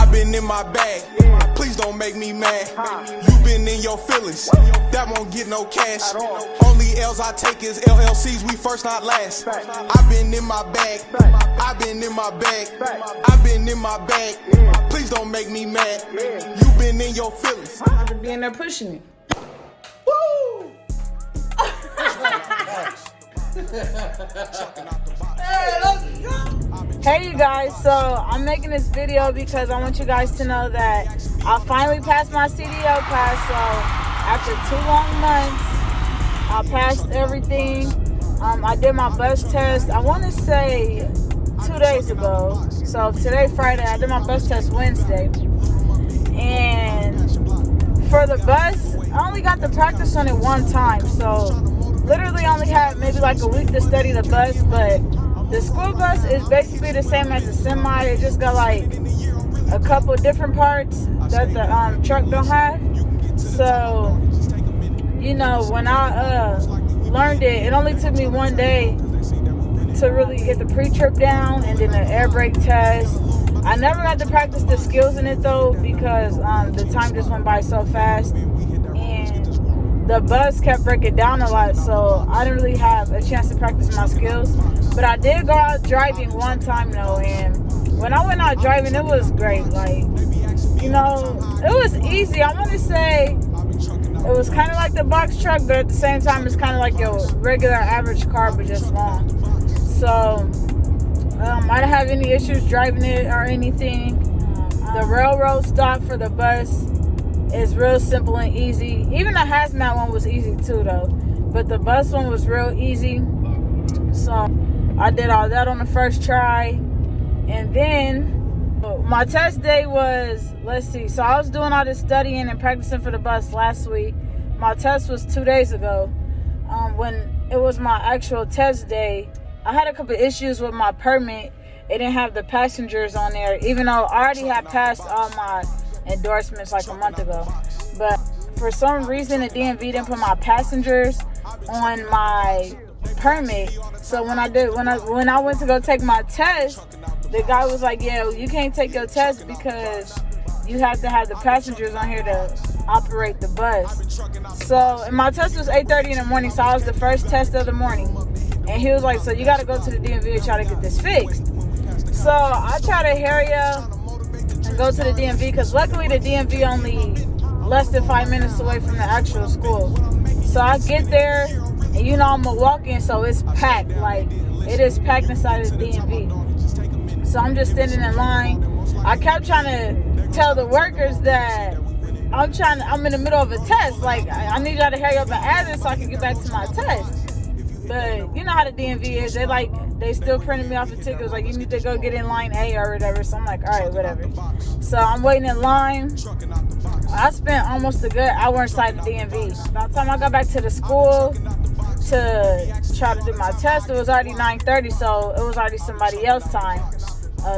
I been in my bag. Please don't make me mad. You been in your feelings. That won't get no cash. Only L's I take is LLCs. We first, not last. I been in my bag. I been in my bag. I been in my bag. Please don't make me mad. You been in your feelings. I've been being there pushing me. Woo! Hey you guys, so I'm making this video because I want you guys to know that I finally passed my CDL class. So after 2 long months, I passed everything. I did my bus test, I want to say 2 days ago. So today Friday, I did my bus test Wednesday. And for the bus, I only got to practice on it 1 time. So literally only had maybe like a week to study the bus, but the school bus is basically the same as a semi. It just got like a couple different parts that the truck don't have. So, you know, when I learned it, it only took me 1 day to really get the pre-trip down and then the air brake test. I never got to practice the skills in it though because the time just went by so fast. And the bus kept breaking down a lot, so I didn't really have a chance to practice my skills. But I did go out driving 1 time though, and when I went out driving, it was great. Like, you know, it was easy. I want to say it was kind of like the box truck, but at the same time, it's kind of like your regular average car, but just long. So I didn't have any issues driving it or anything. The railroad stop for the bus is real simple and easy. Even the hazmat one was easy too though, but the bus one was real easy. So I did all that on the first try. And then my test day was, let's see, so I was doing all this studying and practicing for the bus last week. My test was 2 days ago. When it was my actual test day, I had a couple issues with my permit. It didn't have the passengers on there, even though I already had passed all my endorsements like a month ago. But for some reason, the DMV didn't put my passengers on my permit. So when I went to go take my test, the guy was like, yeah, you can't take your test because you have to have the passengers on here to operate the bus. So, and my test was 8:30 in the morning, so I was the first test of the morning. And he was like, so you got to go to the DMV and try to get this fixed. So I try to hurry up and go to the DMV because luckily the DMV only less than 5 minutes away from the actual school. So I get there, and you know I'm a walk-in, so it's packed. Like, it is packed inside of the DMV. So I'm just standing in line. I kept trying to tell the workers that I'm in the middle of a test. Like, I need y'all to hurry up and add it so I can get back to my test. But you know how the DMV is. They still printed me off a ticket. It was like, you need to go get in line A or whatever. So I'm like, all right, whatever. So I'm waiting in line. I spent almost a good hour inside the DMV. By the time I got back to the school to try to do my test, it was already 9:30, so it was already somebody else's time.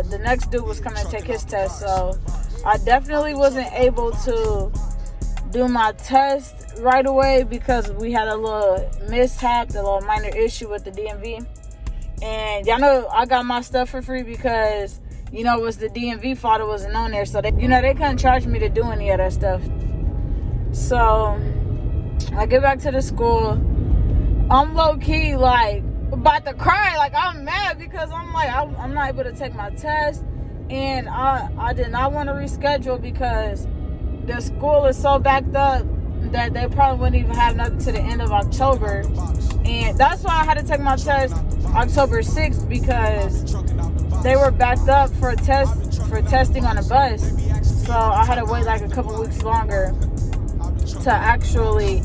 The next dude was coming to take his test, so I definitely wasn't able to do my test right away because we had a little mishap, a little minor issue with the DMV. And y'all know I got my stuff for free because, you know, it was the DMV fault it wasn't on there. So, they couldn't charge me to do any of that stuff. So, I get back to the school. I'm low-key, like, about to cry. Like, I'm mad because I'm like, I'm not able to take my test. And I did not want to reschedule because the school is so backed up that they probably wouldn't even have nothing to the end of October. And that's why I had to take my test October 6th because they were backed up for testing on a bus. So I had to wait like a couple weeks longer to actually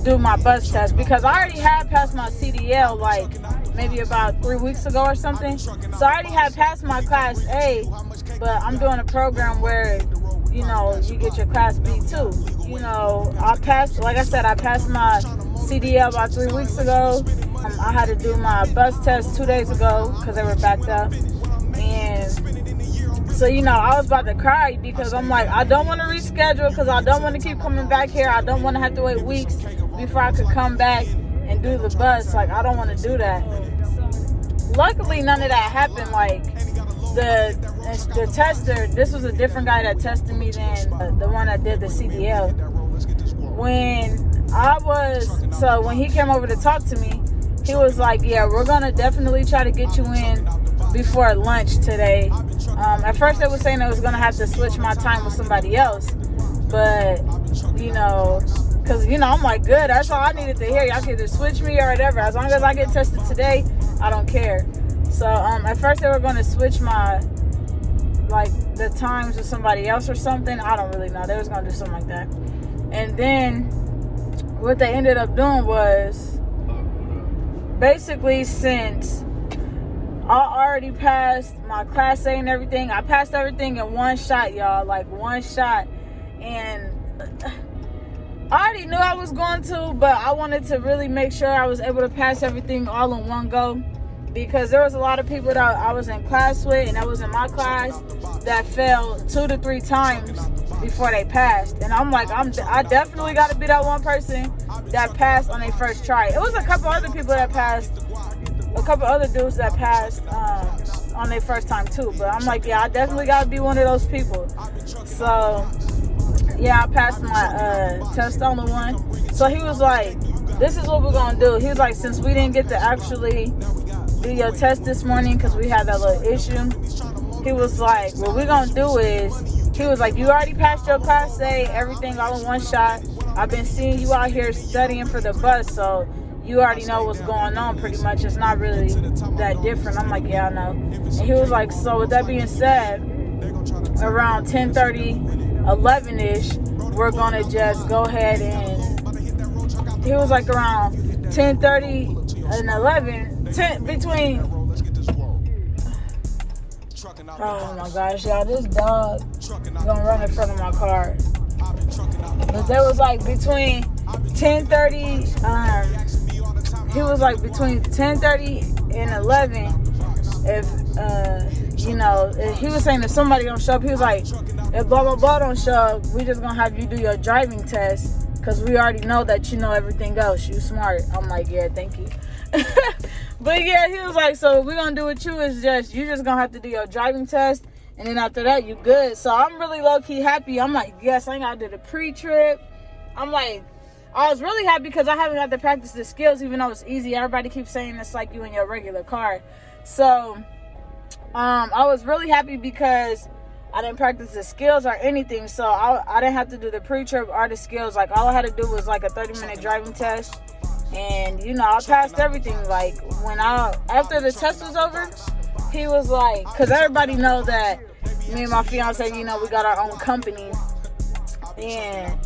do my bus test because I already had passed my CDL like maybe about 3 weeks ago or something. So I already had passed my class A, but I'm doing a program where, you know, you get your class B too. You know, I passed my CDL about 3 weeks ago. I had to do my bus test 2 days ago because they were backed up. And so, you know, I was about to cry because I'm like, I don't want to reschedule because I don't want to keep coming back here. I don't want to have to wait weeks before I could come back and do the bus. Like, I don't want to do that. Luckily, none of that happened. Like, the tester, this was a different guy that tested me than the one that did the CDL. When he came over to talk to me, he was like, yeah, we're gonna definitely try to get you in before lunch today. At first they were saying I was gonna have to switch my time with somebody else, but because I'm like, good, that's all I needed to hear. Y'all can either switch me or whatever. As long as I get tested today, I don't care. So at first they were gonna switch my the times with somebody else or something. I don't really know. They was gonna do something like that. And then what they ended up doing was, basically, since I already passed my Class A and everything, I passed everything in one shot, y'all. One shot. And I already knew I was going to, but I wanted to really make sure I was able to pass everything all in one go, because there was a lot of people that I was in class with, and that was in my class, that failed 2 to 3 times before they passed. And I'm like, I definitely got to be that one person that passed on their first try. It was a couple other people that passed, a couple other dudes that passed on their first time too. But I'm like, yeah, I definitely got to be one of those people. So yeah, I passed my test on the one. So he was like, this is what we're going to do. He was like, since we didn't get to actually do your test this morning because we had that little issue, he was like, what we're going to do is, he was like, you already passed your Class A, everything all in one shot. I've been seeing you out here studying for the bus, so you already know what's going on pretty much. It's not really that different. I'm like, yeah, I know. And he was like, so with that being said, around 10:30, 11-ish, we're going to just go ahead and, he was like around 10:30 and 11, between, oh my gosh, y'all, this dog gonna run in front of my car. But there was like between 10:30, he was like between 10:30 and 11, if he was saying if somebody don't show up, he was like, if blah blah blah don't show up, we just gonna have you do your driving test, because we already know that you know everything else, you smart. I'm like, yeah, thank you. But yeah, he was like, so what we're gonna do with you is you just gonna have to do your driving test, and then after that you good. So I'm really low-key happy. I'm like, yes, I ain't gotta do the pre-trip. I'm like, I was really happy because I haven't got to practice the skills, even though it's easy. Everybody keeps saying it's like you in your regular car. So I was really happy because I didn't practice the skills or anything. So I didn't have to do the pre-trip or the skills. Like, all I had to do was like a 30-minute driving test. And, I passed everything. Like, after the test was over, he was like, because everybody know that me and my fiance, we got our own company. And,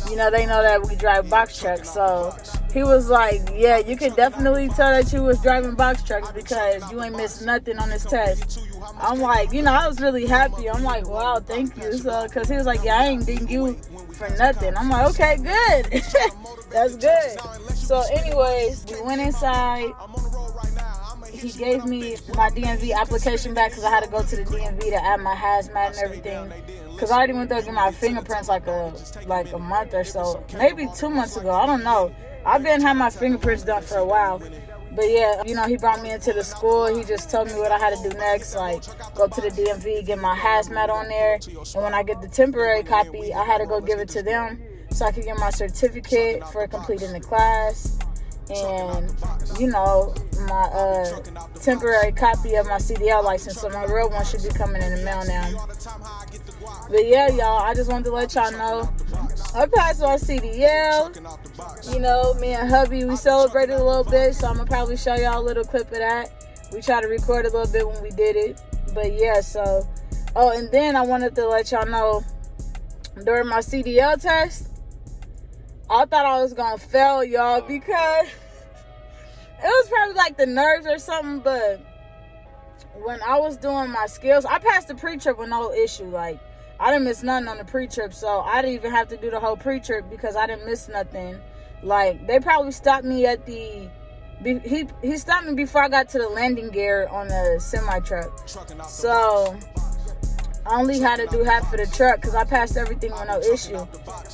they know that we drive box trucks. So he was like, yeah, you can definitely tell that you was driving box trucks because you ain't missed nothing on this test. I'm like, I was really happy. I'm like, wow, thank you. So, because he was like, yeah, I ain't ding you for nothing. I'm like, okay, good. That's good. So anyways, we went inside. He gave me my DMV application back because I had to go to the DMV to add my hazmat and everything. Because I already went there to get my fingerprints like a month or so. Maybe 2 months ago. I don't know. I've been having my fingerprints done for a while. But yeah, he brought me into the school. He just told me what I had to do next. Like, go to the DMV, get my hazmat on there. And when I get the temporary copy, I had to go give it to them so I could get my certificate for completing the class. And, my temporary copy of my CDL license. So my real one should be coming in the mail now. But yeah, y'all, I just wanted to let y'all know I passed my CDL. Me and hubby, we celebrated a little bit. So I'm going to probably show y'all a little clip of that. We tried to record a little bit when we did it. But yeah, so. Oh, and then I wanted to let y'all know, during my CDL test, I thought I was going to fail, y'all, because it was probably like the nerves or something. But when I was doing my skills, I passed the pre-trip with no issue. Like, I didn't miss nothing on the pre-trip. So I didn't even have to do the whole pre-trip because I didn't miss nothing. Like, they probably stopped me at the... He stopped me before I got to the landing gear on the semi-truck. So I only had to do half of the truck because I passed everything with no issue.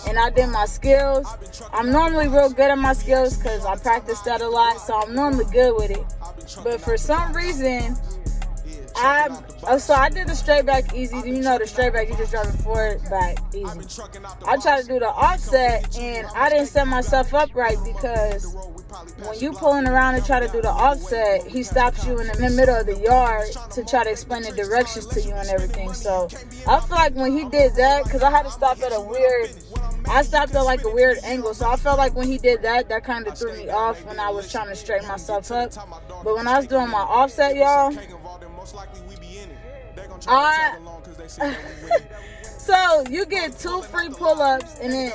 And I did my skills. I'm normally real good at my skills because I practiced that a lot, so I'm normally good with it. But for some reason, So I did the straight back easy. You know the straight back, you just drive it forward, back, easy. I tried to do the offset, and I didn't set myself up right because when you pulling around and try to do the offset, he stops you in the middle of the yard to try to explain the directions to you and everything. So I feel like when he did that, because I had to stop at I stopped at like a weird angle. So I felt like when he did that, that kind of threw me off when I was trying to straighten myself up. But when I was doing my offset, y'all, so you get 2 free pull-ups, and then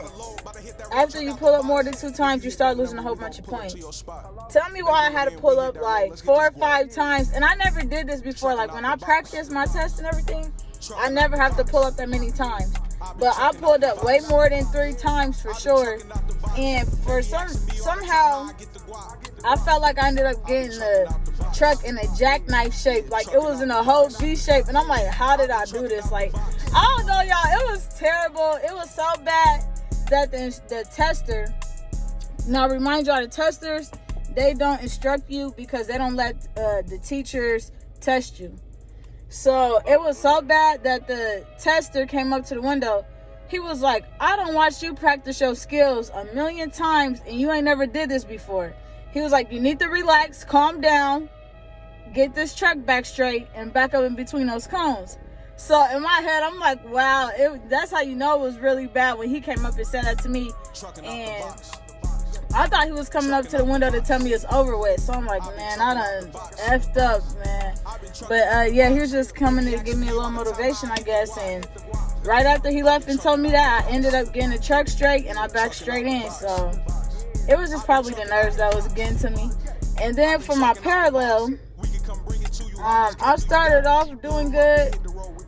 after you pull up more than 2 times, you start losing a whole bunch of points. Tell me why I had to pull up like 4 or 5 times, and I never did this before. Like when I practiced my test and everything, I never have to pull up that many times. But I pulled up way more than 3 times for sure, and for somehow I felt like I ended up getting the truck in a jackknife shape. Like it was in a whole V shape, and I'm like, how did I do this? Like, I don't know, y'all. It was terrible. It was so bad that the tester, now remind y'all, the testers, they don't instruct you because they don't let the teachers test you. So it was so bad that the tester came up to the window. He was like, I done watched you practice your skills a million times and you ain't never did this before. He was like, you need to relax, calm down, get this truck back straight and back up in between those cones. So in my head, I'm like, wow, that's how you know it was really bad when he came up and said that to me. And I thought he was coming up to the window to tell me it's over with. So I'm like, man, I done effed up, man. But yeah, he was just coming to give me a little motivation, I guess. And right after he left and told me that, I ended up getting the truck straight and I backed straight in. So it was just probably the nerves that was getting to me. And then for my parallel, I started off doing good.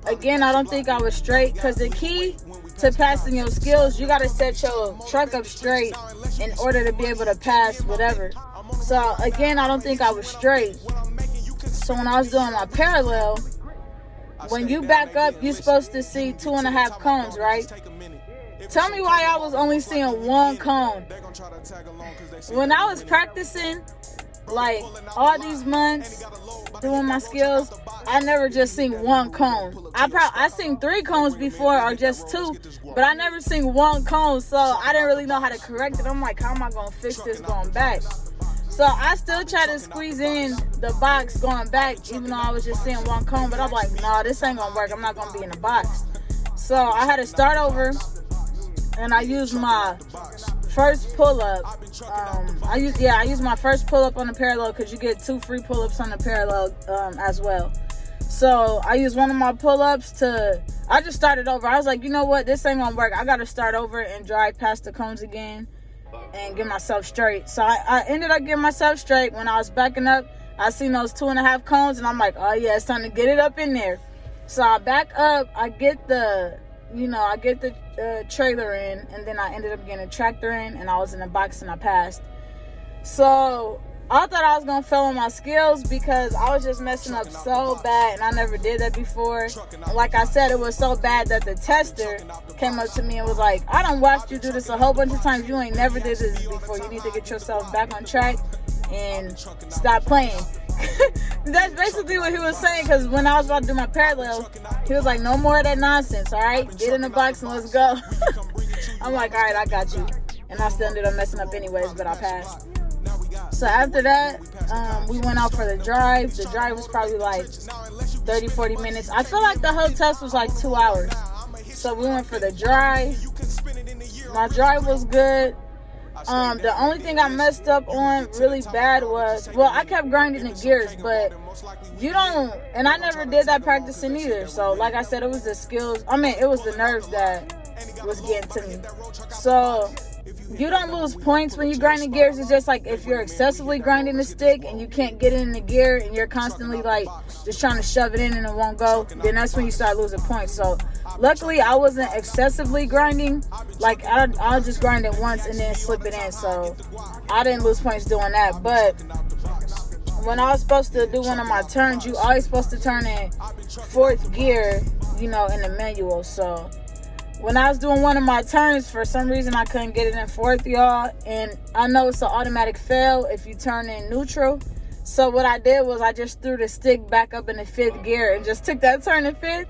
Again, I don't think I was straight, because the key to passing your skills, you got to set your truck up straight in order to be able to pass whatever. So again, I don't think I was straight. So when I was doing my parallel, when you back up, you're supposed to see 2.5 cones, right? Tell me why I was only seeing 1 cone. When I was practicing, like all these months doing my skills, I never just seen 1 cone. I seen 3 cones before, or just 2, but I never seen 1 cone. So I didn't really know how to correct it. I'm like, how am I gonna fix this going back? So I still try to squeeze in the box going back, even though I was just seeing 1 cone. But I'm like, nah, this ain't gonna work. I'm not gonna be in the box. So I had to start over, and I used my first pull-up. I used my first pull-up on the parallel, because you get 2 free pull-ups on the parallel as well. So I used one of my pull-ups I just started over. I was like, you know what, this ain't gonna work. I gotta start over and drive past the cones again and get myself straight. So I ended up getting myself straight. When I was backing up, I seen those 2.5 cones, and I'm like, oh yeah, it's time to get it up in there. So I back up, I get the trailer in, and then I ended up getting a tractor in, and I was in the box and I passed. So I thought I was gonna fail on my skills because I was just messing up so bad, and I never did that before. And like I said, it was so bad that the tester came up to me and was like, I done watched you do this a whole bunch of times. You ain't never did this before. You need to get yourself back on track and stop playing. That's basically what he was saying, because when I was about to do my parallel, he was like, no more of that nonsense, all right? Get in the box and let's go. I'm like, all right, I got you. And I still ended up messing up anyways, but I passed. So after that, we went out for the drive. The drive was probably like 30-40 minutes. I feel like the whole test was like 2 hours. So we went for the drive. My drive was good. The only thing I messed up on really bad was, I kept grinding the gears, but and I never did that practicing either. So like I said, it was the skills, it was the nerves that was getting to me. So you don't lose points when you grind the gears. It's just like if you're excessively grinding the stick and you can't get it in the gear and you're constantly like just trying to shove it in and it won't go, then that's when you start losing points. So luckily I wasn't excessively grinding. Like I'll just grind it once and then slip it in. So I didn't lose points doing that. But when I was supposed to do one of my turns, you always supposed to turn in 4th gear, in the manual. So when I was doing one of my turns, for some reason I couldn't get it in 4th, y'all. And I know it's an automatic fail if you turn in neutral. So what I did was I just threw the stick back up in the 5th gear and just took that turn in 5th.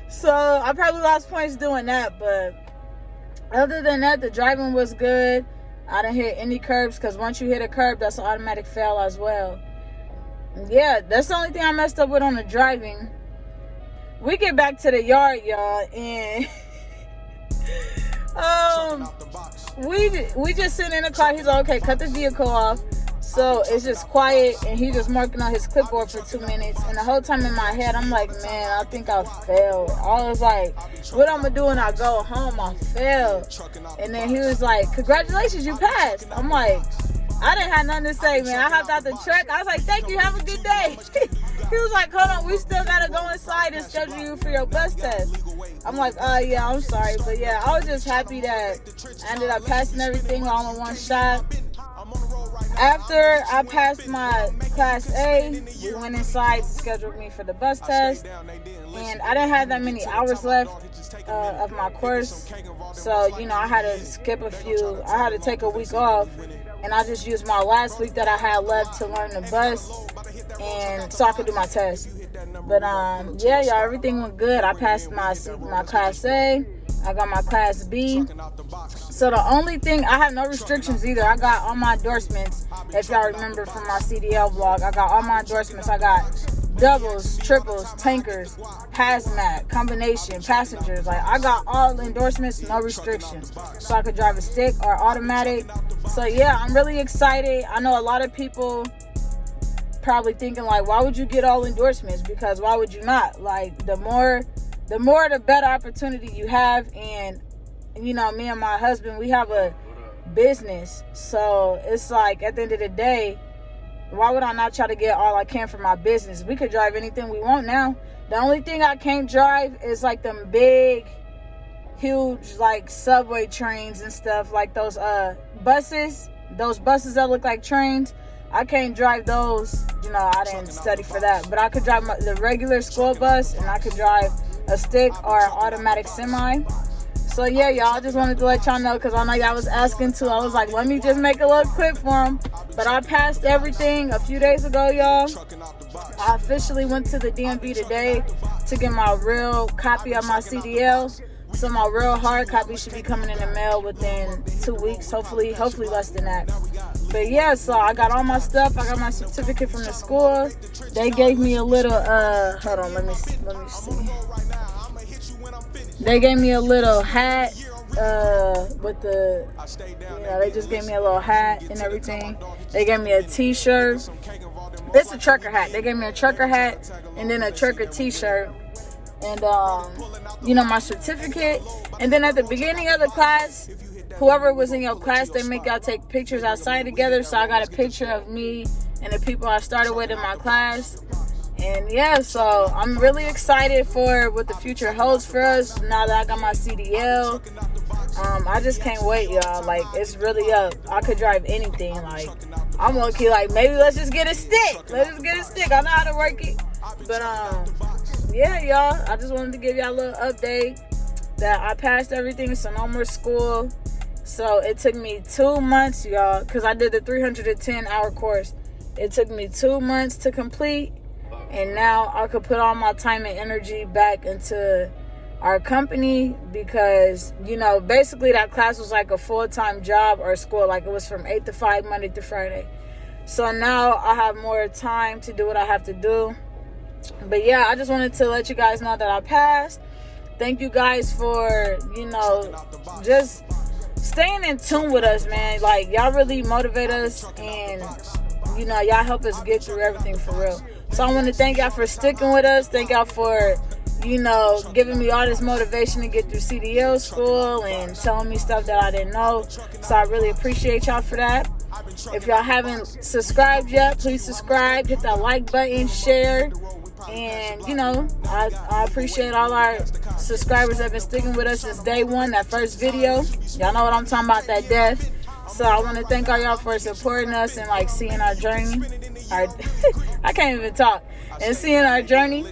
So I probably lost points doing that, but other than that, the driving was good. I didn't hit any curbs, because once you hit a curb, that's an automatic fail as well. Yeah, that's the only thing I messed up with on the driving. We get back to the yard, y'all, and we just sitting in the car. He's like, okay, cut the vehicle off. So it's just quiet, and he just marking on his clipboard for 2 minutes. And the whole time in my head, I'm like, man, I think I failed. I was like, what I'm gonna do when I go home? I failed. And then he was like, congratulations, you passed. I'm like, I didn't have nothing to say, man. I hopped out the truck. I was like, thank you, have a good day. He was like, hold on, we still gotta go inside and schedule you for your bus test. I'm like, yeah, I'm sorry. But yeah, I was just happy that I ended up passing everything all in one shot. After I passed my Class A, we went inside to schedule me for the bus test. And I didn't have that many hours left of my course. So, you know, I had to skip a few. I had to take a week off. And I just used my last week that I had left to learn the bus, and so I could do my test. But yeah, y'all, everything went good. I passed my Class A. I got my Class B. So the only thing, I have no restrictions either. I got all my endorsements. If y'all remember from my CDL vlog, I got all my endorsements. I got doubles, triples, tankers, hazmat, combination, passengers. Like, I got all the endorsements, no restrictions. So I could drive a stick or automatic. So yeah, I'm really excited. I know a lot of people probably thinking like, why would you get all endorsements? Because why would you not? Like, the more the better opportunity you have. And you know, me and my husband, we have a business. So it's like, at the end of the day, why would I not try to get all I can for my business? We could drive anything we want now. The only thing I can't drive is like them big, huge, like subway trains and stuff, like those buses that look like trains. I can't drive those. You know, I didn't study for that. But I could drive the regular school bus, and I could drive a stick or an automatic semi. So yeah, y'all, I just wanted to let y'all know, because I know y'all was asking too. I was like, let me just make a little clip for them. But I passed everything a few days ago, y'all. I officially went to the DMV today to get my real copy of my CDL. So my real hard copy should be coming in the mail within 2 weeks, hopefully less than that. But yeah, so I got all my stuff. I got my certificate from the school. They gave me a little hold on, let me see. They gave me a little hat with the, you know, they just gave me a little hat and everything. They gave me a t-shirt. It's a trucker hat. They gave me a trucker hat and then a trucker t-shirt. And you know, my certificate. And then at the beginning of the class, whoever was in your class, they make y'all take pictures outside together. So I got a picture of me and the people I started with in my class. And yeah, so I'm really excited for what the future holds for us now that I got my CDL. I just can't wait, y'all. Like, it's really up. I could drive anything. Like, I'm low-key like, maybe let's just get a stick. I know how to work it. But yeah, y'all, I just wanted to give y'all a little update that I passed everything, so no more school. So it took me 2 months, y'all, because I did the 310-hour course. It took me 2 months to complete. And now I could put all my time and energy back into our company, because, you know, basically that class was like a full-time job or school. Like, it was from 8 to 5, Monday to Friday. So now I have more time to do what I have to do. But yeah, I just wanted to let you guys know that I passed. Thank you guys for, you know, just staying in tune with us, man. Like, y'all really motivate us, and, you know, y'all help us get through everything for real. So I want to thank y'all for sticking with us. Thank y'all for, you know, giving me all this motivation to get through CDL school and telling me stuff that I didn't know. So I really appreciate y'all for that. If y'all haven't subscribed yet, please subscribe. Hit that like button, share. And, you know, I appreciate all our subscribers that have been sticking with us since day one, that first video. Y'all know what I'm talking about, that death. So I want to thank all y'all for supporting us and, like, seeing our journey. I can't even talk. And seeing our journey.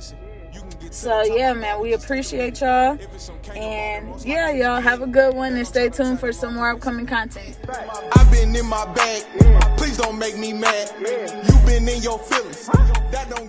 So yeah, man, we appreciate y'all. And yeah, y'all have a good one and stay tuned for some more upcoming content. I've been in my bag. Please don't make me mad. You been in your feelings. That don't